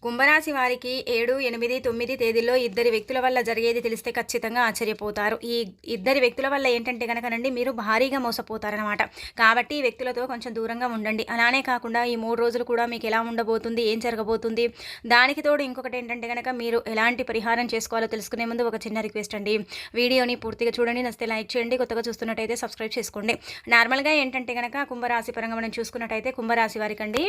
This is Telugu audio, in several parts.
కుంభరాశి వారికి 7, 8, 9 తేదీల్లో ఇద్దరి వ్యక్తుల వల్ల జరిగేది తెలిస్తే ఖచ్చితంగా ఆశ్చర్యపోతారు. ఈ ఇద్దరి వ్యక్తుల వల్ల ఏంటంటే గనకనండి మీరు భారీగా మోసపోతారనమాట. కాబట్టి ఈ వ్యక్తులతో కొంచెం దూరంగా ఉండండి. అలానే కాకుండా ఈ 3 రోజులు కూడా మీకు ఎలా ఉండబోతుంది, ఏం జరగబోతుంది, దానికి తోడు ఇంకొకటి ఏంటంటే గనక మీరు ఎలాంటి పరిహారం చేసుకోవాలో తెలుసుకునే ముందు ఒక చిన్న రిక్వెస్ట్ అండి. వీడియోని పూర్తిగా చూడండి, నచ్చితే లైక్ చేయండి, కొత్తగా చూస్తున్నట్టయితే సబ్స్క్రైబ్ చేసుకోండి. నార్మల్గా ఏంటంటే గనక కుంభరాశి పరంగా మనం చూసుకున్నట్టయితే కుంభరాశి వారికి అండి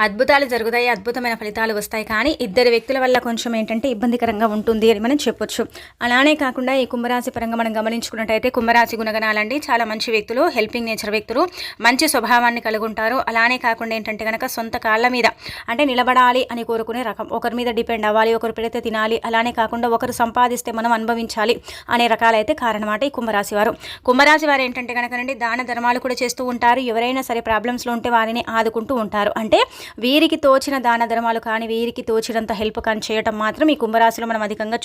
అద్భుతాలు జరుగుతాయి, అద్భుతమైన ఫలితాలు వస్తాయి. కానీ ఇద్దరు వ్యక్తుల వల్ల కొంచెం ఏంటంటే ఇబ్బందికరంగా ఉంటుంది అని మనం చెప్పొచ్చు. అలానే కాకుండా ఈ కుంభరాశి పరంగా మనం గమనించుకున్నట్టయితే కుంభరాశి గుణగణాలండి చాలా మంచి వ్యక్తులు, హెల్పింగ్ నేచర్ వ్యక్తులు, మంచి స్వభావాన్ని కలిగి ఉంటారు. అలానే కాకుండా ఏంటంటే కనుక సొంత కాళ్ళ మీద అంటే నిలబడాలి అని కోరుకునే రకం, ఒకరి మీద డిపెండ్ అవ్వాలి, ఒకరు పెడితే తినాలి, అలానే కాకుండా ఒకరు సంపాదిస్తే మనం అనుభవించాలి అనే రకాలైతే కారణమాట ఈ కుంభరాశి వారు. కుంభరాశి వారు ఏంటంటే కనుకనండి దాన ధర్మాలు కూడా చేస్తూ ఉంటారు. ఎవరైనా సరే ప్రాబ్లమ్స్లో ఉంటే వారిని ఆదుకుంటూ ఉంటారు. అంటే వీరికి తోచిన దాన ధర్మాలు కానీ వీరికి తోచినంత హెల్ప్ కానీ చేయటం మాత్రం ఈ కుంభరాశిలో మనం అధికంగా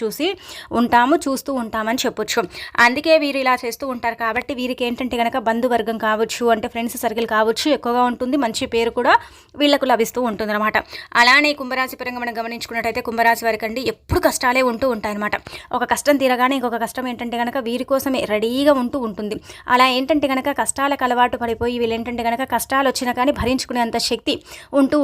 చూస్తూ ఉంటామని చెప్పొచ్చు. అందుకే వీరు ఇలా చేస్తూ ఉంటారు. కాబట్టి వీరికి ఏంటంటే కనుక బంధువర్గం కావచ్చు, అంటే ఫ్రెండ్స్ సర్కిల్ కావచ్చు ఎక్కువగా ఉంటుంది. మంచి పేరు కూడా వీళ్లకు లభిస్తూ ఉంటుంది అనమాట. అలానే కుంభరాశి పరంగా మనం గమనించుకున్నట్టయితే కుంభరాశి వారికి అండి ఎప్పుడు కష్టాలే ఉంటూ ఉంటాయన్నమాట. ఒక కష్టం తీరగానే ఇంకొక కష్టం ఏంటంటే కనుక వీరి కోసమే రెడీగా ఉంటుంది. అలా ఏంటంటే కనుక కష్టాలకు అలవాటు పడిపోయి వీళ్ళు ఏంటంటే కనుక కష్టాలు వచ్చినా కానీ భరించుకునేంత శక్తి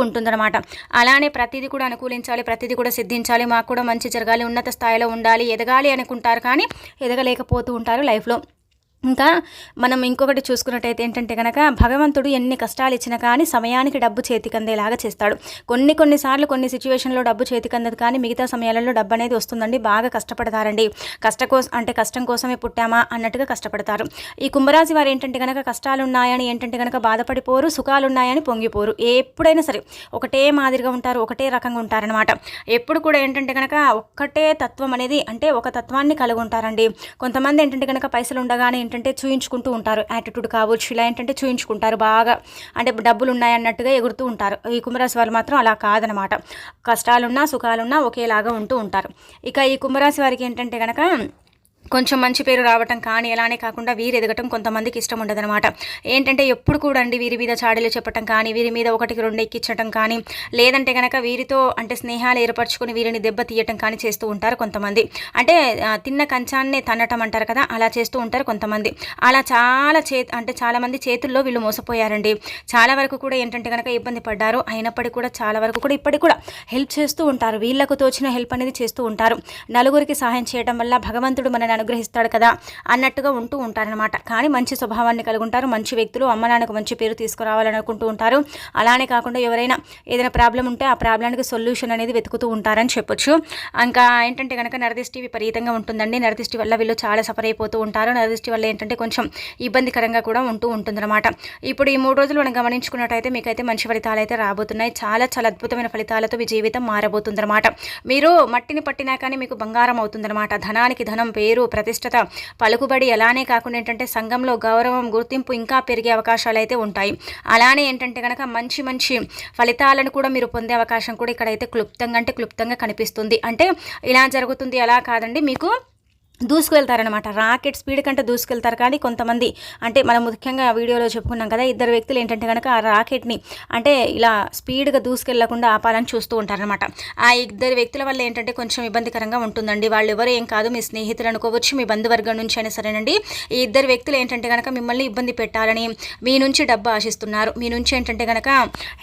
ఉంటుందన్నమాట. అలానే ప్రతిదీ కూడా అనుకూలించాలి, ప్రతిదీ కూడా సిద్ధించాలి, మాకు కూడా మంచి జరగాలి, ఉన్నత స్థాయిలో ఉండాలి, ఎదగాలి అనుకుంటారు. కానీ ఎదగలేకపోతూ ఉంటారు లైఫ్లో. ఇంకా మనం ఇంకొకటి చూసుకున్నట్టయితే ఏంటంటే కనుక భగవంతుడు ఎన్ని కష్టాలు ఇచ్చినా కానీ సమయానికి డబ్బు చేతికి అందేలాగా చేస్తాడు. కొన్నిసార్లు కొన్ని సిచ్యువేషన్లో డబ్బు చేతికి అందదు, కానీ మిగతా సమయాలలో డబ్బు అనేది వస్తుందండి. బాగా కష్టపడతారండి. కష్టం కోసమే పుట్టామా అన్నట్టుగా కష్టపడతారు. ఈ కుంభరాశి వారు ఏంటంటే కనుక కష్టాలు ఉన్నాయని ఏంటంటే కనుక బాధపడిపోరు, సుఖాలు ఉన్నాయని పొంగిపోరు. ఎప్పుడైనా సరే ఒకటే మాదిరిగా ఉంటారు, ఒకటే రకంగా ఉంటారనమాట. ఎప్పుడు కూడా ఏంటంటే కనుక ఒక్కటే తత్వం అనేది, అంటే ఒక తత్వాన్ని కలిగి ఉంటారండి. కొంతమంది ఏంటంటే కనుక పైసలు ఉండగానే ఏంటంటే చూయించుకుంటూ ఉంటారు, యాటిట్యూడ్ కావచ్చు, ఇలా ఏంటంటే చూయించుకుంటారు బాగా, అంటే డబ్బులు ఉన్నాయన్నట్టుగా ఎగురుతూ ఉంటారు. ఈ కుంభరాశి వాళ్ళు మాత్రం అలా కాదనమాట. కష్టాలున్నా సుఖాలున్నా ఒకేలాగా ఉంటూ ఉంటారు. ఇక ఈ కుంభరాశి వారికి ఏంటంటే కనుక కొంచెం మంచి పేరు రావటం కానీ అలానే కాకుండా వీరు ఎదగటం కొంతమందికి ఇష్టం ఉండదనమాట. ఏంటంటే ఎప్పుడు కూడా అండి వీరి మీద చాడీలు చెప్పటం కానీ, వీరి మీద 1-2 ఎక్కించటం కానీ, లేదంటే కనుక వీరితో అంటే స్నేహాలు ఏర్పరచుకొని వీరిని దెబ్బ తీయటం కానీ చేస్తూ ఉంటారు కొంతమంది. అంటే తిన్న కంచాన్నే తన్నటం అంటారు కదా, అలా చేస్తూ ఉంటారు కొంతమంది. అలా చాలా మంది చేతుల్లో వీళ్ళు మోసపోయారండి. చాలా వరకు కూడా ఏంటంటే కనుక ఇబ్బంది పడ్డారు. అయినప్పటికీ కూడా చాలా వరకు కూడా ఇప్పటికి కూడా హెల్ప్ చేస్తూ ఉంటారు. వీళ్ళకు తోచిన హెల్ప్ అనేది చేస్తూ ఉంటారు. నలుగురికి సహాయం చేయడం వల్ల భగవంతుడు మనని అనుగ్రహిస్తాడు కదా అన్నట్టుగా ఉంటూ ఉంటారనమాట. కానీ మంచి స్వభావాన్ని కలిగి ఉంటారు, మంచి వ్యక్తులు, అమ్మ నాన్నకు మంచి పేరు తీసుకురావాలని అనుకుంటూ ఉంటారు. అలానే కాకుండా ఎవరైనా ఏదైనా ప్రాబ్లం ఉంటే ఆ ప్రాబ్లానికి సొల్యూషన్ అనేది వెతుకుతూ ఉంటారని చెప్పొచ్చు. ఇంకా ఏంటంటే కనుక నరదిష్టి విపరీతంగా ఉంటుందండి. నరదిష్టి వల్ల వీళ్ళు చాలా సఫర్ అయిపోతూ ఉంటారు. నరదిష్టి వల్ల ఏంటంటే కొంచెం ఇబ్బందికరంగా కూడా ఉంటుందన్నమాట. ఇప్పుడు ఈ 3 రోజులు మనం గమనించుకున్నట్టయితే మీకైతే మంచి ఫలితాలు అయితే రాబోతున్నాయి. చాలా చాలా అద్భుతమైన ఫలితాలతో మీ జీవితం మారబోతుందన్నమాట. మీరు మట్టిని పట్టినా కానీ మీకు బంగారం అవుతుందన్నమాట. ధనానికి ధనం, పేరు, ప్రతిష్టత, పలుకుబడి, అలానే కాకుండా ఏంటంటే సంఘంలో గౌరవం, గుర్తింపు ఇంకా పెరిగే అవకాశాలు అయితే ఉంటాయి. అలానే ఏంటంటే కనుక మంచి ఫలితాలను కూడా మీరు పొందే అవకాశం కూడా ఇక్కడైతే క్లుప్తంగా కనిపిస్తుంది. అంటే ఇలా జరుగుతుంది అలా కాదండి, మీకు దూసుకువెళ్తారనమాట. రాకెట్ స్పీడ్ కంటే దూసుకెళ్తారు. కానీ కొంతమంది అంటే మనం ముఖ్యంగా వీడియోలో చెప్పుకున్నాం కదా, ఇద్దరు వ్యక్తులు ఏంటంటే కనుక ఆ రాకెట్ని అంటే ఇలా స్పీడ్గా దూసుకెళ్లకుండా ఆపాలని చూస్తూ ఉంటారనమాట. ఆ ఇద్దరు వ్యక్తుల వల్ల ఏంటంటే కొంచెం ఇబ్బందికరంగా ఉంటుందండి. వాళ్ళు ఎవరు ఏం కాదు, మీ స్నేహితులు అనుకోవచ్చు, మీ బంధువర్గం నుంచి అయినా సరేనండి. ఈ ఇద్దరు వ్యక్తులు ఏంటంటే కనుక మిమ్మల్ని ఇబ్బంది పెట్టాలని, మీ నుంచి డబ్బు ఆశిస్తున్నారు. మీ నుంచి ఏంటంటే కనుక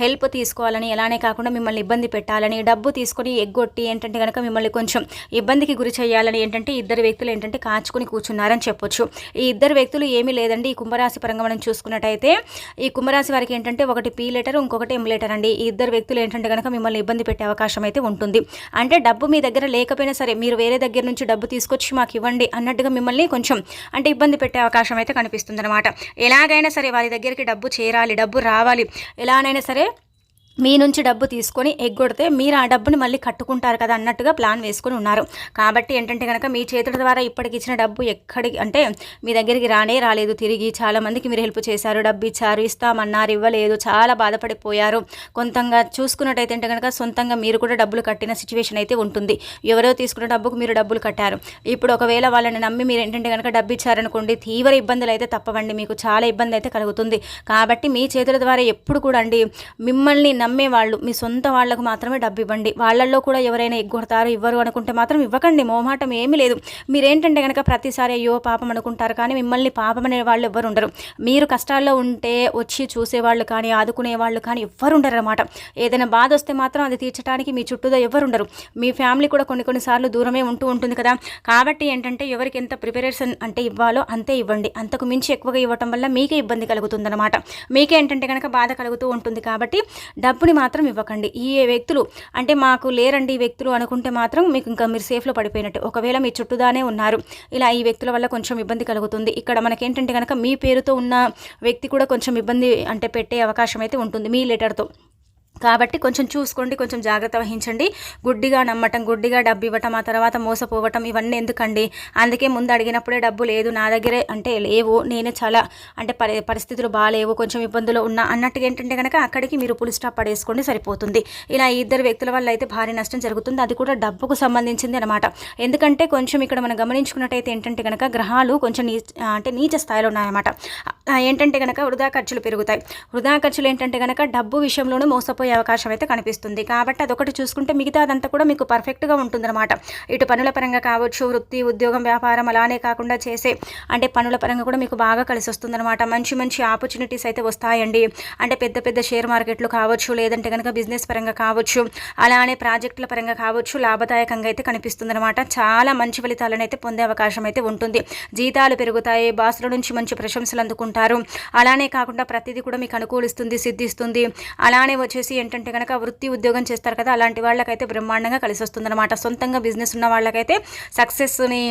హెల్ప్ తీసుకోవాలని, అలానే కాకుండా మిమ్మల్ని ఇబ్బంది పెట్టాలని, డబ్బు తీసుకొని ఎగ్గొట్టి ఏంటంటే కనుక మిమ్మల్ని కొంచెం ఇబ్బందికి గురి చేయాలని ఏంటంటే ఇద్దరు వ్యక్తులు ఏంటంటే కాచుకుని కూర్చున్నారని చెప్పొచ్చు. ఈ ఇద్దరు వ్యక్తులు ఏమీ లేదండి. ఈ కుంభరాశి పరంగా మనం చూసుకున్నట్టయితే ఈ కుంభరాశి వారికి ఏంటంటే ఒకటి పీ లెటర్, ఇంకొకటి ఎం లెటర్ అండి. ఈ ఇద్దరు వ్యక్తులు ఏంటంటే కనుక మిమ్మల్ని ఇబ్బంది పెట్టే అవకాశం అయితే ఉంటుంది. అంటే డబ్బు మీ దగ్గర లేకపోయినా సరే మీరు వేరే దగ్గర నుంచి డబ్బు తీసుకొచ్చి మాకు ఇవ్వండి అన్నట్టుగా మిమ్మల్ని కొంచెం అంటే ఇబ్బంది పెట్టే అవకాశం అయితే కనిపిస్తుంది అనమాట. ఎలాగైనా సరే వారి దగ్గరికి డబ్బు చేరాలి, డబ్బు రావాలి, ఎలానైనా సరే మీ నుంచి డబ్బు తీసుకొని ఎగ్గొడితే మీరు ఆ డబ్బుని మళ్ళీ కట్టుకుంటారు కదా అన్నట్టుగా ప్లాన్ వేసుకొని ఉన్నారు. కాబట్టి ఏంటంటే కనుక మీ చేతుల ద్వారా ఇప్పటికి ఇచ్చిన డబ్బు ఎక్కడికి అంటే మీ దగ్గరికి రాలేదు తిరిగి. చాలా మందికి మీరు హెల్ప్ చేశారు, డబ్బు ఇచ్చారు, ఇస్తామన్నారు, ఇవ్వలేదు, చాలా బాధపడిపోయారు. కొంతంగా చూసుకున్నట్టయితే కనుక సొంతంగా మీరు కూడా డబ్బులు కట్టిన సిచ్యువేషన్ అయితే ఉంటుంది. ఎవరో తీసుకున్న డబ్బుకు మీరు డబ్బులు కట్టారు. ఇప్పుడు ఒకవేళ వాళ్ళని నమ్మి మీరు ఏంటంటే కనుక డబ్బు ఇచ్చారనుకోండి, తీవ్ర ఇబ్బందులు అయితే తప్పవండి, మీకు చాలా ఇబ్బంది అయితే కలుగుతుంది. కాబట్టి మీ చేతుల ద్వారా ఎప్పుడు కూడా అండి మిమ్మల్ని నమ్మే వాళ్ళు మీ సొంత వాళ్ళకు మాత్రమే డబ్బు ఇవ్వండి. వాళ్ళల్లో కూడా ఎవరైనా ఎగ్గొడతారు ఇవ్వరు అనుకుంటే మాత్రం ఇవ్వకండి. మొహమాటం ఏమీ లేదు. మీరేంటంటే కనుక ప్రతిసారి అయ్యో పాపం అనుకుంటారు, కానీ మిమ్మల్ని పాపం అనే వాళ్ళు ఎవ్వరు ఉండరు. మీరు కష్టాల్లో ఉంటే వచ్చి చూసేవాళ్ళు కానీ ఆదుకునే వాళ్ళు కానీ ఎవ్వరు ఉండరు అనమాట. ఏదైనా బాధ వస్తే మాత్రం అది తీర్చడానికి మీ చుట్టూదా ఎవ్వరు ఉండరు. మీ ఫ్యామిలీ కూడా కొన్నిసార్లు దూరమే ఉంటుంది కదా. కాబట్టి ఏంటంటే ఎవరికి ఎంత ప్రిపరేషన్ అంటే ఇవ్వాలో అంతే ఇవ్వండి. అంతకు మించి ఎక్కువగా ఇవ్వటం వల్ల మీకే ఇబ్బంది కలుగుతుందన్నమాట. మీకే ఏంటంటే కనుక బాధ కలుగుతూ ఉంటుంది. కాబట్టి డబ్బుని మాత్రం ఇవ్వకండి. ఈ వ్యక్తులు అంటే మాకు లేరండి ఈ వ్యక్తులు అనుకుంటే మాత్రం మీకు ఇంకా మీరు సేఫ్లో పడిపోయినట్టు. ఒకవేళ మీ చుట్టూదానే ఉన్నారు, ఇలా ఈ వ్యక్తుల వల్ల కొంచెం ఇబ్బంది కలుగుతుంది. ఇక్కడ మనకేంటంటే కనుక మీ పేరుతో ఉన్న వ్యక్తి కూడా కొంచెం ఇబ్బంది అంటే పెట్టే అవకాశం అయితే ఉంటుంది మీ లెటర్తో. కాబట్టి కొంచెం చూసుకోండి, కొంచెం జాగ్రత్త వహించండి. గుడ్డిగా నమ్మటం, గుడ్డిగా డబ్బు ఇవ్వటం, ఆ తర్వాత మోసపోవటం ఇవన్నీ ఎందుకండి. అందుకే ముందు అడిగినప్పుడే డబ్బు లేదు నా దగ్గరే అంటే లేవు, నేనే చాలా అంటే పరిస్థితులు బాగాలేవు, కొంచెం ఇబ్బందులు ఉన్నా అన్నట్టుగా ఏంటంటే కనుక అక్కడికి మీరు పులి స్టాప్ పడేసుకోండి, సరిపోతుంది. ఇలా ఇద్దరు వ్యక్తుల వల్ల అయితే భారీ నష్టం జరుగుతుంది. అది కూడా డబ్బుకు సంబంధించింది అనమాట. ఎందుకంటే కొంచెం ఇక్కడ మనం గమనించుకున్నట్టయితే ఏంటంటే కనుక గ్రహాలు కొంచెం నీచ స్థాయిలో ఉన్నాయన్నమాట. ఏంటంటే కనుక వృధా ఖర్చులు పెరుగుతాయి. వృధా ఖర్చులు ఏంటంటే కనుక డబ్బు విషయంలోనూ మోసపోయే అవకాశం అయితే కనిపిస్తుంది. కాబట్టి అదొకటి చూసుకుంటే మిగతా అదంతా కూడా మీకు పర్ఫెక్ట్గా ఉంటుందన్నమాట. ఇటు పనుల పరంగా కావచ్చు, వృత్తి ఉద్యోగం వ్యాపారం అలానే కాకుండా చేసే అంటే పనుల పరంగా కూడా మీకు బాగా కలిసి వస్తుందన్నమాట. మంచి మంచి ఆపర్చునిటీస్ అయితే వస్తాయండి. అంటే పెద్ద పెద్ద షేర్ మార్కెట్లు కావచ్చు, లేదంటే కనుక బిజినెస్ పరంగా కావచ్చు, అలానే ప్రాజెక్టుల పరంగా కావచ్చు, లాభదాయకంగా అయితే కనిపిస్తుందన్నమాట. చాలా మంచి ఫలితాలను అయితే పొందే అవకాశం అయితే ఉంటుంది. జీతాలు పెరుగుతాయి, బాసుల నుంచి మంచి ప్రశంసలు అందుకుంటారు. అలానే కాకుండా ప్రతిదీ కూడా మీకు అనుకూలిస్తుంది, సిద్ధిస్తుంది. అలానే వచ్చేసి ఏంటంటే కనుక వృత్తి ఉద్యోగం చేస్తారు కదా, అలాంటి వాళ్ళకైతే బ్రహ్మాండంగా కలిసి వస్తుందన్నమాట. సొంతంగా బిజినెస్ ఉన్న వాళ్ళకైతే సక్సెస్ని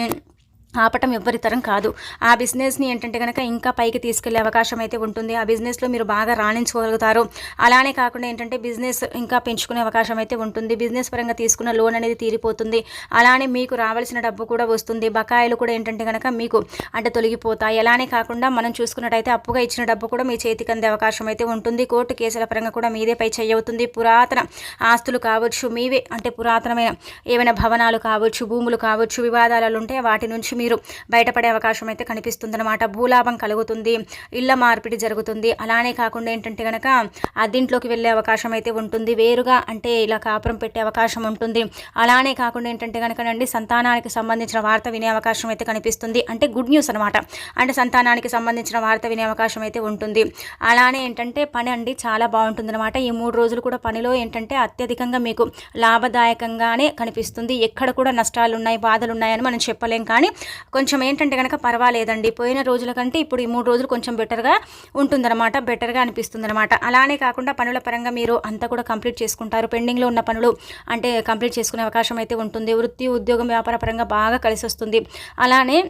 ఆపటం ఎవ్వరి తరం కాదు. ఆ బిజినెస్ని ఏంటంటే కనుక ఇంకా పైకి తీసుకెళ్లే అవకాశం అయితే ఉంటుంది. ఆ బిజినెస్లో మీరు బాగా రాణించుకోగలుగుతారు. అలానే కాకుండా ఏంటంటే బిజినెస్ ఇంకా పెంచుకునే అవకాశం అయితే ఉంటుంది. బిజినెస్ పరంగా తీసుకున్న లోన్ అనేది తీరిపోతుంది. అలానే మీకు రావాల్సిన డబ్బు కూడా వస్తుంది. బకాయిలు కూడా ఏంటంటే కనుక మీకు అంటే తొలగిపోతాయి. అలానే కాకుండా మనం చూసుకున్నట్టయితే అప్పుగా ఇచ్చిన డబ్బు కూడా మీ చేతికి అందే అవకాశం అయితే ఉంటుంది. కోర్టు కేసుల పరంగా కూడా మీదే పై చెయ్యి అవుతుంది. పురాతన ఆస్తులు కావచ్చు, మీవే అంటే పురాతనమైన ఏమైనా భవనాలు కావచ్చు, భూములు కావచ్చు, వివాదాలు ఉంటే వాటి నుంచి మీరు బయటపడే అవకాశం అయితే కనిపిస్తుందన్నమాట. భూలాభం కలుగుతుంది, ఇళ్ల మార్పిడి జరుగుతుంది. అలానే కాకుండా ఏంటంటే కనుక అద్దింట్లోకి వెళ్ళే అవకాశం అయితే ఉంటుంది. వేరుగా అంటే ఇలా కాపురం పెట్టే అవకాశం ఉంటుంది. అలానే కాకుండా ఏంటంటే కనుక సంతానానికి సంబంధించిన వార్త వినే అవకాశం అయితే కనిపిస్తుంది. అంటే గుడ్ న్యూస్ అనమాట. అంటే సంతానానికి సంబంధించిన వార్త వినే అవకాశం అయితే ఉంటుంది. అలానే ఏంటంటే పని అండి చాలా బాగుంటుందన్నమాట. ఈ 3 రోజులు కూడా పనిలో ఏంటంటే అత్యధికంగా మీకు లాభదాయకంగానే కనిపిస్తుంది. ఎక్కడ కూడా నష్టాలు ఉన్నాయి, బాధలు ఉన్నాయని మనం చెప్పలేం. కానీ కొంచెం ఏంటంటే కనుక పర్వాలేదండి. పోయిన రోజుల కంటే ఇప్పుడు ఈ 3 రోజులు కొంచెం బెటర్గా ఉంటుందన్నమాట, బెటర్గా అనిపిస్తుందన్నమాట. అలానే కాకుండా పనుల పరంగా మీరు అంతా కూడా కంప్లీట్ చేసుకుంటారు. పెండింగ్లో ఉన్న పనులు అంటే కంప్లీట్ చేసుకునే అవకాశం అయితే ఉంటుంది. వృత్తి ఉద్యోగం వ్యాపార పరంగా బాగా కలిసి వస్తుంది. అలానే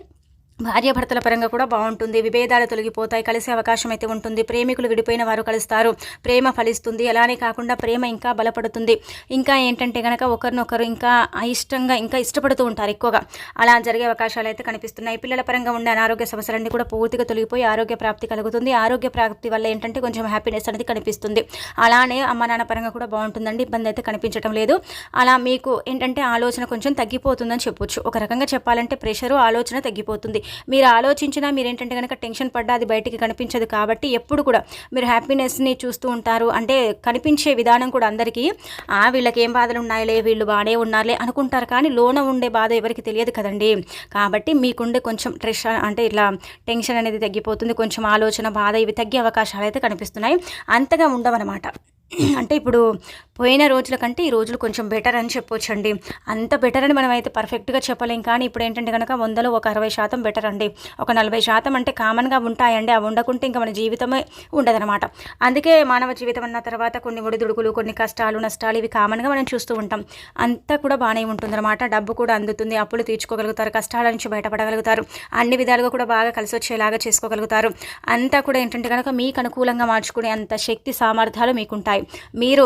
భార్యాభర్తల పరంగా కూడా బాగుంటుంది. విభేదాలు తొలగిపోతాయి, కలిసే అవకాశం అయితే ఉంటుంది. ప్రేమికులు విడిపోయిన వారు కలుస్తారు, ప్రేమ ఫలిస్తుంది. అలానే కాకుండా ప్రేమ ఇంకా బలపడుతుంది. ఇంకా ఏంటంటే కనుక ఒకరినొకరు ఇంకా ఇష్టంగా ఇంకా ఇష్టపడుతూ ఉంటారు ఎక్కువగా. అలా జరిగే అవకాశాలు అయితే కనిపిస్తున్నాయి. పిల్లల పరంగా ఉండే అనారోగ్య సమస్యలన్నీ కూడా పూర్తిగా తొలగిపోయి ఆరోగ్య ప్రాప్తి కలుగుతుంది. ఆరోగ్య ప్రాప్తి వల్ల ఏంటంటే కొంచెం హ్యాపీనెస్ అనేది కనిపిస్తుంది. అలానే అమ్మ నాన్న పరంగా కూడా బాగుంటుందండి, ఇబ్బంది అయితే కనిపించడం లేదు. అలా మీకు ఏంటంటే ఆలోచన కొంచెం తగ్గిపోతుందని చెప్పొచ్చు. ఒక రకంగా చెప్పాలంటే ప్రెషరు ఆలోచన తగ్గిపోతుంది. మీరు ఆలోచించినా మీరేంటంటే కనుక టెన్షన్ పడ్డా అది బయటికి కనిపించదు. కాబట్టి ఎప్పుడు కూడా మీరు హ్యాపీనెస్ని చూస్తూ ఉంటారు. అంటే కనిపించే విధానం కూడా అందరికీ వీళ్ళకి ఏం బాధలు ఉన్నాయిలే, వీళ్ళు బాగానే ఉన్నారులే అనుకుంటారు. కానీ లోన ఉండే బాధ ఎవరికి తెలియదు కదండి. కాబట్టి మీకుండే కొంచెం స్ట్రెస్ అంటే ఇట్లా టెన్షన్ అనేది తగ్గిపోతుంది. కొంచెం ఆలోచన, బాధ ఇవి తగ్గే అవకాశాలు అయితే కనిపిస్తున్నాయి. అంతగా ఉండవన్నమాట. అంటే ఇప్పుడు పోయిన రోజుల కంటే ఈ రోజులు కొంచెం బెటర్ అని చెప్పొచ్చండి. అంత బెటర్ అని మనం అయితే పర్ఫెక్ట్గా చెప్పలేం. కానీ ఇప్పుడు ఏంటంటే కనుక 100లో ఒక 60% బెటర్ అండి. ఒక 40% అంటే కామన్గా ఉంటాయండి. అవి ఉండకుంటే ఇంకా మన జీవితమే ఉండదనమాట. అందుకే మానవ జీవితం అన్న తర్వాత కొన్ని ఒడిదుడుకులు, కొన్ని కష్టాలు, నష్టాలు ఇవి కామన్గా మనం చూస్తూ ఉంటాం. అంతా కూడా బాగానే ఉంటుందన్నమాట. డబ్బు కూడా అందుతుంది, అప్పులు తీర్చుకోగలుగుతారు, కష్టాల నుంచి బయటపడగలుగుతారు, అన్ని విధాలుగా కూడా బాగా కలిసి వచ్చేలాగా చేసుకోగలుగుతారు. అంతా కూడా ఏంటంటే కనుక మీకు అనుకూలంగా మార్చుకునే అంత శక్తి సామర్థ్యాలు మీకుంటాయి. మీరు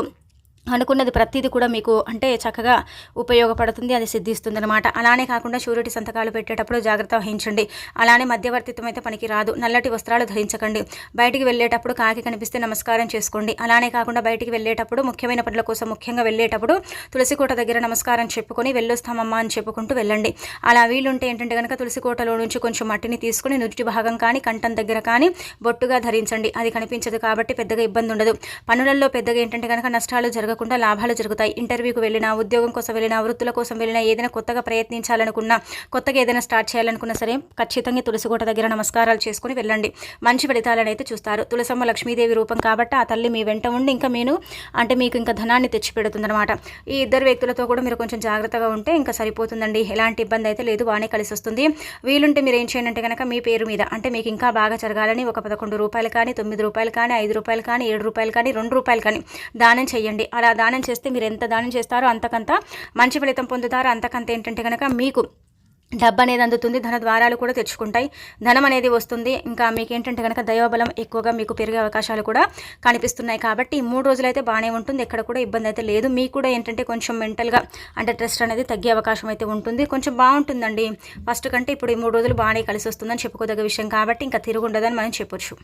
అనుకున్నది ప్రతిదీ కూడా మీకు అంటే చక్కగా ఉపయోగపడుతుంది, అది సిద్ధిస్తుంది అనమాట. అలానే కాకుండా షూరిటీ సంతకాలు పెట్టేటప్పుడు జాగ్రత్త వహించండి. అలానే మధ్యవర్తిత్వం అయితే పనికి రాదు. నల్లటి వస్త్రాలు ధరించకండి. బయటికి వెళ్ళేటప్పుడు కాకి కనిపిస్తే నమస్కారం చేసుకోండి. అలానే కాకుండా బయటికి వెళ్ళేటప్పుడు ముఖ్యమైన పనుల కోసం ముఖ్యంగా వెళ్ళేటప్పుడు తులసి కోట దగ్గర నమస్కారం చెప్పుకొని వెళ్ళొస్తామమ్మా అని చెప్పుకుంటూ వెళ్ళండి. అలా వీలుంటే ఏంటంటే కనుక తులసి కోటలో నుంచి కొంచెం మట్టిని తీసుకుని నుదుటి భాగం కానీ కంఠం దగ్గర కానీ బొట్టుగా ధరించండి. అది కనిపించదు కాబట్టి పెద్దగా ఇబ్బంది ఉండదు. పనులలో పెద్దగా ఏంటంటే కనుక నష్టాలు జరగకుండా లాభాలు జరుగుతాయి. ఇంటర్వ్యూకి వెళ్ళినా, ఉద్యోగం కోసం వెళ్ళినా, వృత్తుల కోసం వెళ్ళినా, ఏదైనా కొత్తగా ప్రయత్నించాలనుకున్నా, కొత్తగా ఏదైనా స్టార్ట్ చేయాలనుకున్నా సరే ఖచ్చితంగా తులసికోట దగ్గర నమస్కారాలు చేసుకుని వెళ్ళండి. మంచి ఫలితాలను అయితే చూస్తారు. తులసమ్మ లక్ష్మీదేవి రూపం కాబట్టి ఆ తల్లి మీ వెంట ఉండి ఇంకా మీకు ఇంకా ధనాన్ని తెచ్చిపెడుతుందన్నమాట. ఈ ఇద్దరు వ్యక్తులతో కూడా మీరు కొంచెం జాగ్రత్తగా ఉంటే ఇంకా సరిపోతుందండి. ఎలాంటి ఇబ్బంది అయితే లేదు, బాగానే కలిసి వస్తుంది. వీలుంటే మీరు ఏం చేయండి అంటే కనుక మీ పేరు మీద అంటే మీకు ఇంకా బాగా జరగాలని ఒక 11 రూపాయలు కానీ, 9 రూపాయలు కానీ, 5 రూపాయలు కానీ, 7 రూపాయలు కానీ, 2 రూపాయలు కానీ దానం చేయండి. అలా దానం చేస్తే మీరు ఎంత దానం చేస్తారో అంతకంత మంచి ఫలితం పొందుతారో అంతకంత ఏంటంటే కనుక మీకు డబ్బు అనేది అందుతుంది. ధన ద్వారాలు కూడా తెచ్చుకుంటాయి. ధనం అనేది వస్తుంది. ఇంకా మీకు ఏంటంటే కనుక దైవబలం ఎక్కువగా మీకు పెరిగే అవకాశాలు కూడా కనిపిస్తున్నాయి. కాబట్టి 3 రోజులైతే బాగానే ఉంటుంది. ఎక్కడ కూడా ఇబ్బంది అయితే లేదు. మీకు కూడా ఏంటంటే కొంచెం మెంటల్గా అంటే స్ట్రెస్ అనేది తగ్గే అవకాశం అయితే ఉంటుంది. కొంచెం బాగుంటుందండి. ఫస్ట్ కంటే ఇప్పుడు ఈ 3 రోజులు బాగానే కలిసి వస్తుందని చెప్పుకోదగ్గ విషయం కాబట్టి ఇంకా తిరుగుండదని మనం చెప్పొచ్చు.